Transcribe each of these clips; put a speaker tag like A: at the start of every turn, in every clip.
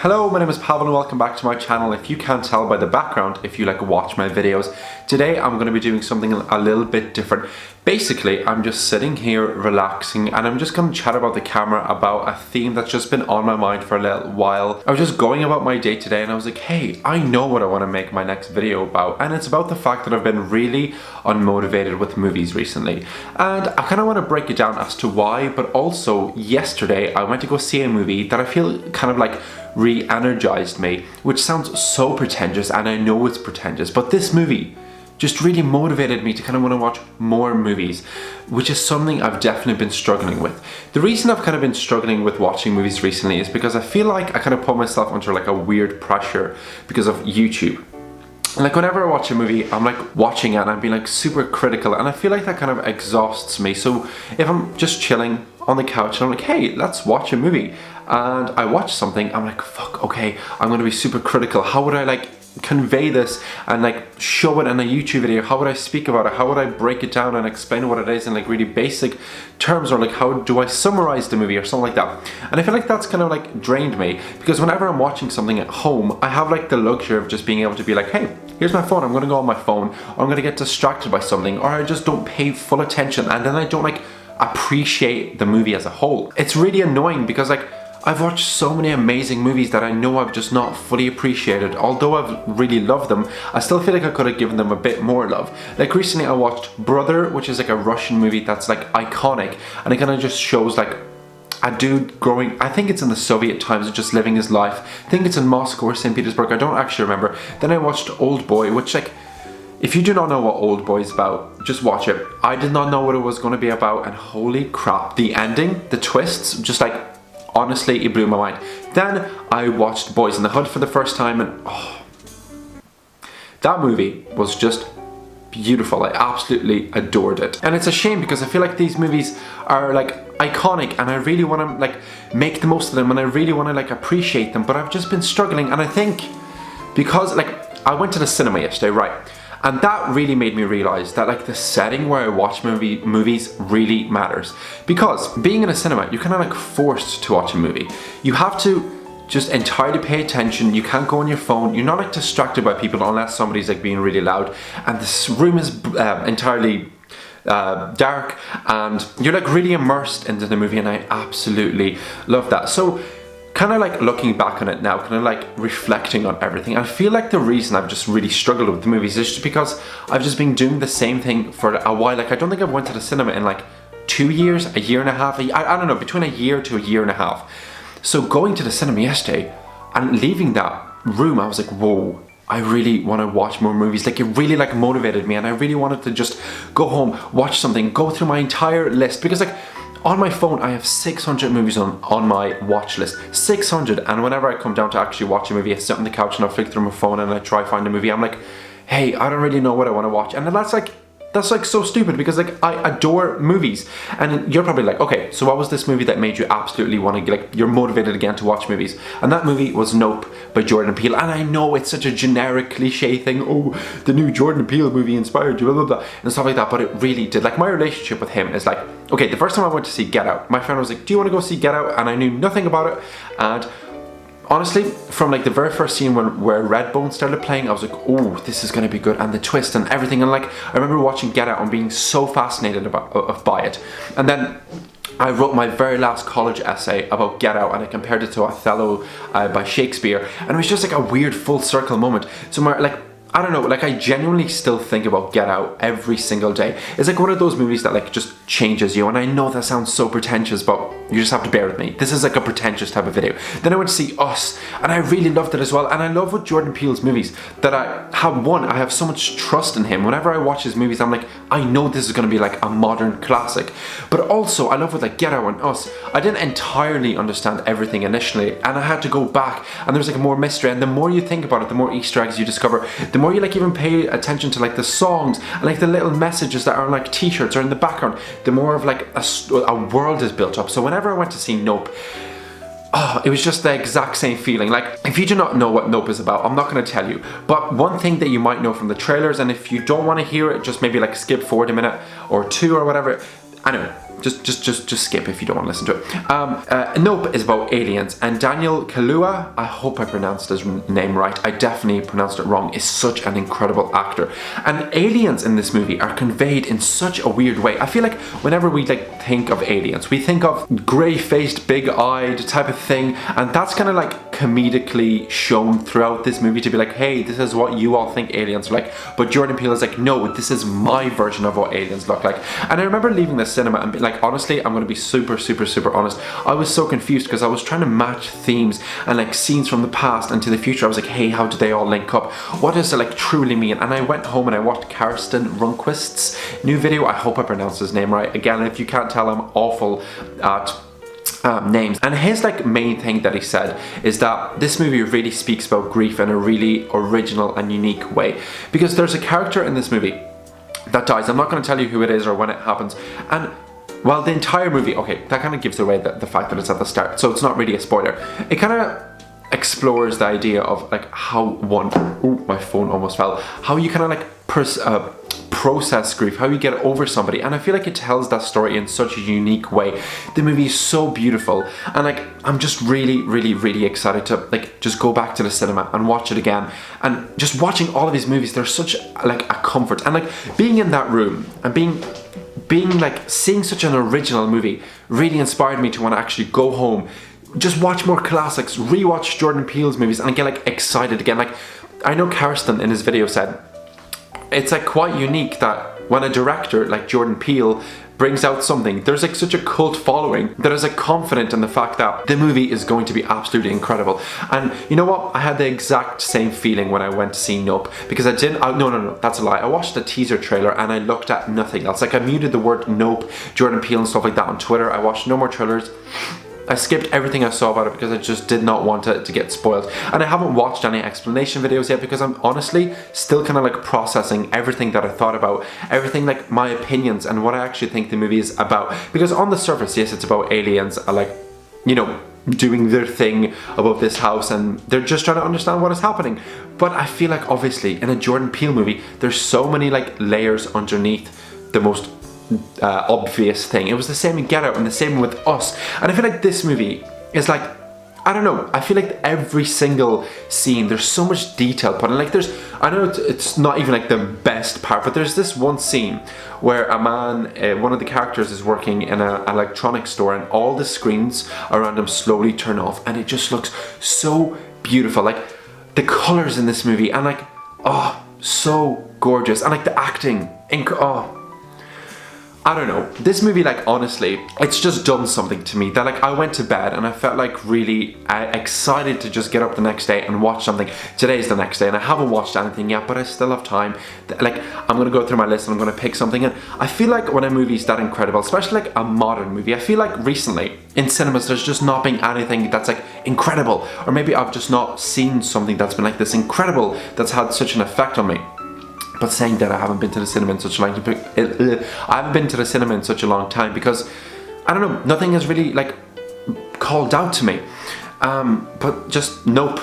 A: Hello, my name is Pavel and welcome back to my channel. If you can't tell by the background, if you watch my videos, today I'm going to be doing something a little bit different. Basically, I'm just sitting here relaxing and I'm just going to chat about the camera about a theme that's just been on my mind for a little while. I was just going about my day today and I was like, hey, I know what I want to make my next video about, and it's about the fact that I've been really unmotivated with movies recently. And I kind of want to break it down as to why, but also yesterday I went to go see a movie that I feel kind of like re-energized me, which sounds so pretentious, and I know it's pretentious, but this movie just really motivated me to kind of want to watch more movies, which is something I've definitely been struggling with. The reason I've kind of been struggling with watching movies recently is because I feel like I kind of put myself under like a weird pressure because of YouTube. Like whenever I watch a movie, I'm like watching it and I'm being like super critical, and I feel like that kind of exhausts me. So if I'm just chilling on the couch and I'm like, hey, let's watch a movie, and I watch something, I'm like, fuck, okay, I'm gonna be super critical. How would I like convey this and like show it in a YouTube video? How would I speak about it? How would I break it down and explain what it is in like really basic terms, or like how do I summarize the movie or something like that? And I feel like that's kind of like drained me, because whenever I'm watching something at home, I have like the luxury of just being able to be like, hey, here's my phone, I'm gonna go on my phone, or I'm gonna get distracted by something, or I just don't pay full attention, and then I don't like appreciate the movie as a whole. It's really annoying because like I've watched so many amazing movies that I know I've just not fully appreciated. Although I've really loved them, I still feel like I could have given them a bit more love. Like recently I watched Brother, which is like a Russian movie that's like iconic, and it kind of just shows like a dude growing, I think it's in the Soviet times, just living his life. I think it's in Moscow or St. Petersburg, I don't actually remember. Then I watched Old Boy, which like, if you do not know what Old Boy is about, just watch it. I did not know what it was going to be about, and holy crap, the ending, the twists, just like, honestly, it blew my mind. Then I watched Boys in the Hood for the first time, and oh, that movie was just beautiful. I absolutely adored it. And it's a shame because I feel like these movies are like iconic and I really want to like make the most of them, and I really want to like appreciate them, but I've just been struggling. And I think because like I went to the cinema yesterday, right? And that really made me realize that like the setting where I watch movies really matters. Because being in a cinema, you're kind of like forced to watch a movie. You have to just entirely pay attention. You can't go on your phone. You're not like distracted by people unless somebody's like being really loud. And this room is entirely dark, and you're like really immersed into the movie, and I absolutely love that. So kind of like looking back on it now, kind of like reflecting on everything, I feel like the reason I've just really struggled with the movies is just because I've just been doing the same thing for a while. Like I don't think I've went to the cinema in like 2 years, a year and a half, I don't know, between a year to a year and a half. So going to the cinema yesterday and leaving that room, I was like, whoa, I really want to watch more movies. Like it really like motivated me, and I really wanted to just go home, watch something, go through my entire list, because like on my phone I have 600 movies on my watch list, 600, and whenever I come down to actually watch a movie, I sit on the couch and I flick through my phone and I try to find a movie. I'm like, hey, I don't really know what I want to watch, and that's like so stupid, because like I adore movies. And you're probably like, okay, so what was this movie that made you absolutely want to like, you're motivated again to watch movies? And that movie was Nope by Jordan Peele. And I know it's such a generic cliche thing, oh, the new Jordan Peele movie inspired you, blah blah blah, and stuff like that, but it really did. Like my relationship with him is like, okay, the first time I went to see Get Out, my friend was like, do you want to go see Get Out? And I knew nothing about it, and honestly, from like the very first scene where Redbone started playing, I was like, oh, this is gonna be good, and the twist and everything. And like, I remember watching Get Out and being so fascinated by it. And then I wrote my very last college essay about Get Out, and I compared it to Othello by Shakespeare, and it was just like a weird full circle moment. So like, I don't know, like I genuinely still think about Get Out every single day. It's like one of those movies that like just changes you, and I know that sounds so pretentious, but you just have to bear with me. This is like a pretentious type of video. Then I went to see Us, and I really loved it as well. And I love with Jordan Peele's movies that I have so much trust in him. Whenever I watch his movies, I'm like, I know this is gonna be like a modern classic. But also I love with like Get Out and Us, I didn't entirely understand everything initially, and I had to go back, and there's like more mystery, and the more you think about it, the more Easter eggs you discover, the more you like even pay attention to like the songs and like the little messages that are on like t-shirts or in the background, the more of like a world is built up. So whenever I went to see Nope, oh, it was just the exact same feeling. Like, if you do not know what Nope is about, I'm not going to tell you, but one thing that you might know from the trailers, and if you don't want to hear it, just maybe like skip forward a minute or two or whatever. Anyway, just skip if you don't want to listen to it. Nope is about aliens, and Daniel Kaluuya, I hope I pronounced his name right, I definitely pronounced it wrong, is such an incredible actor. And aliens in this movie are conveyed in such a weird way. I feel like whenever we like think of aliens, we think of grey-faced, big-eyed type of thing, and that's kind of like comedically shown throughout this movie to be like, hey, this is what you all think aliens are like. But Jordan Peele is like, no, this is my version of what aliens look like. And I remember leaving the cinema and being like, honestly, I'm going to be super honest, I was so confused because I was trying to match themes and like scenes from the past and to the future. I was like, hey, how do they all link up? What does it like truly mean? And I went home and I watched Karsten Runquist's new video. I hope I pronounced his name right. Again, if you can't tell, I'm awful at names. And his like main thing that he said is that this movie really speaks about grief in a really original and unique way, because there's a character in this movie that dies. I'm not going to tell you who it is or when it happens, and well, the entire movie, okay, that kind of gives away the fact that it's at the start, so it's not really a spoiler. It kind of explores the idea of like how one, ooh, my phone almost fell, how you kind of like process grief, how you get over somebody, and I feel like it tells that story in such a unique way. The movie is so beautiful, and like I'm just really excited to like just go back to the cinema and watch it again. And just watching all of these movies, they're such like a comfort, and like being in that room and being like seeing such an original movie really inspired me to want to actually go home, just watch more classics, rewatch Jordan Peele's movies, and get like excited again. Like I know Karsten in his video said it's like quite unique that when a director like Jordan Peele brings out something, there's like such a cult following that is like confident in the fact that the movie is going to be absolutely incredible. And you know what? I had the exact same feeling when I went to see Nope, because I didn't, no, that's a lie. I watched the teaser trailer and I looked at nothing else. Like I muted the word Nope, Jordan Peele and stuff like that on Twitter. I watched no more trailers. I skipped everything I saw about it because I just did not want it to get spoiled. And I haven't watched any explanation videos yet because I'm honestly still kind of like processing everything that I thought about, everything like my opinions and what I actually think the movie is about. Because on the surface, yes, it's about aliens like, you know, doing their thing above this house and they're just trying to understand what is happening. But I feel like obviously in a Jordan Peele movie, there's so many like layers underneath the most obvious thing. It was the same in Get Out and the same with Us, and I feel like this movie is like, I don't know, I feel like every single scene there's so much detail put in. Like there's, I know it's not even like the best part, but there's this one scene where a man, one of the characters is working in an electronics store and all the screens around him slowly turn off and it just looks so beautiful. Like the colors in this movie and like, oh, so gorgeous, and like the acting, oh, I don't know, this movie, like honestly, it's just done something to me that like I went to bed and I felt like really excited to just get up the next day and watch something. Today's the next day and I haven't watched anything yet, but I still have time. Like I'm gonna go through my list and I'm gonna pick something, and I feel like when a movie's that incredible, especially like a modern movie, I feel like recently in cinemas there's just not been anything that's like incredible, or maybe I've just not seen something that's been like this incredible that's had such an effect on me. But saying that, I haven't been to the cinema in such a long time. I haven't been to the cinema in such a long time because I don't know, nothing has really like called out to me. But just Nope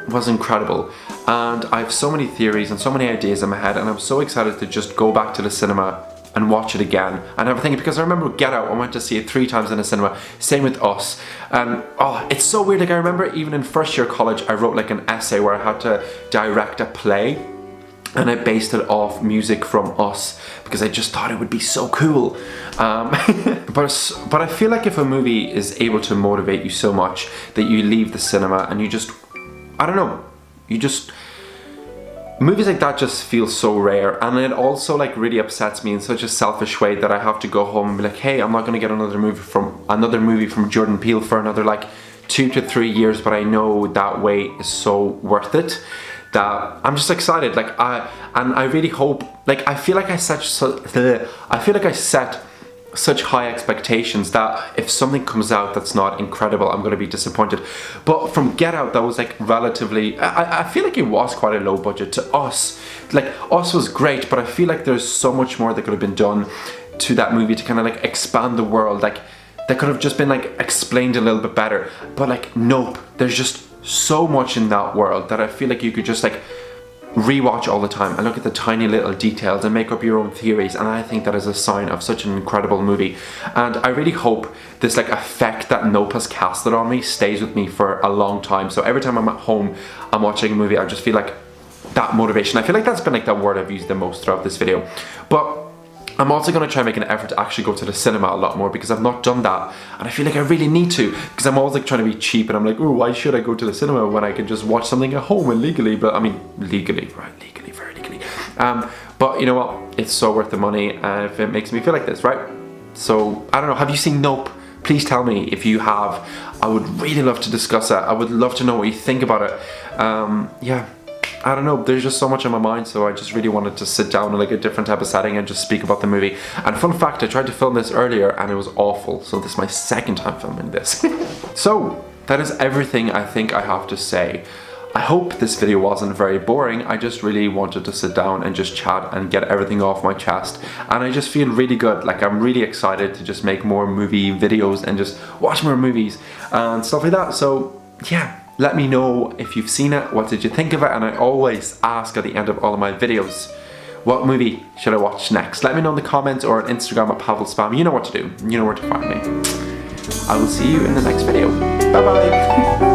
A: was incredible, and I have so many theories and so many ideas in my head, and I'm so excited to just go back to the cinema and watch it again and everything, because I remember Get Out, I went to see it 3 times in the cinema, same with Us, and oh, it's so weird. Like I remember even in first year college I wrote like an essay where I had to direct a play, and I based it off music from Us because I just thought it would be so cool. But I feel like if a movie is able to motivate you so much that you leave the cinema and you just, I don't know, you just, movies like that just feel so rare, and it also like really upsets me in such a selfish way that I have to go home and be like, hey, I'm not gonna get another movie from Jordan Peele for another like 2 to 3 years, but I know that wait is so worth it. That I'm just excited, like I really hope, like I feel like I set such high expectations that if something comes out that's not incredible, I'm gonna be disappointed. But from Get Out, that was like relatively, I feel like it was quite a low budget. To Us, like Us was great, but I feel like there's so much more that could have been done to that movie to kind of like expand the world, like that could have just been like explained a little bit better. But like Nope, there's just so much in that world that I feel like you could just like rewatch all the time and look at the tiny little details and make up your own theories, and I think that is a sign of such an incredible movie. And I really hope this like effect that Nope has casted on me stays with me for a long time. So every time I'm at home, I'm watching a movie, I just feel like that motivation. I feel like that's been like that word I've used the most throughout this video. But I'm also going to try and make an effort to actually go to the cinema a lot more, because I've not done that and I feel like I really need to, because I'm always like trying to be cheap and I'm like, oh, why should I go to the cinema when I can just watch something at home illegally? But I mean, legally, right? Legally, very legally. But you know what? It's so worth the money if it makes me feel like this, right? So, I don't know, have you seen Nope? Please tell me if you have. I would really love to discuss it. I would love to know what you think about it. Yeah. I don't know, there's just so much on my mind, so I just really wanted to sit down in like a different type of setting and just speak about the movie. And fun fact, I tried to film this earlier and it was awful, so this is my second time filming this. So, that is everything I think I have to say. I hope this video wasn't very boring. I just really wanted to sit down and just chat and get everything off my chest. And I just feel really good, like I'm really excited to just make more movie videos and just watch more movies and stuff like that. So, yeah. Let me know if you've seen it, what did you think of it, and I always ask at the end of all of my videos, what movie should I watch next? Let me know in the comments or on Instagram at paulxkolobov. You know what to do, you know where to find me. I will see you in the next video. Bye bye!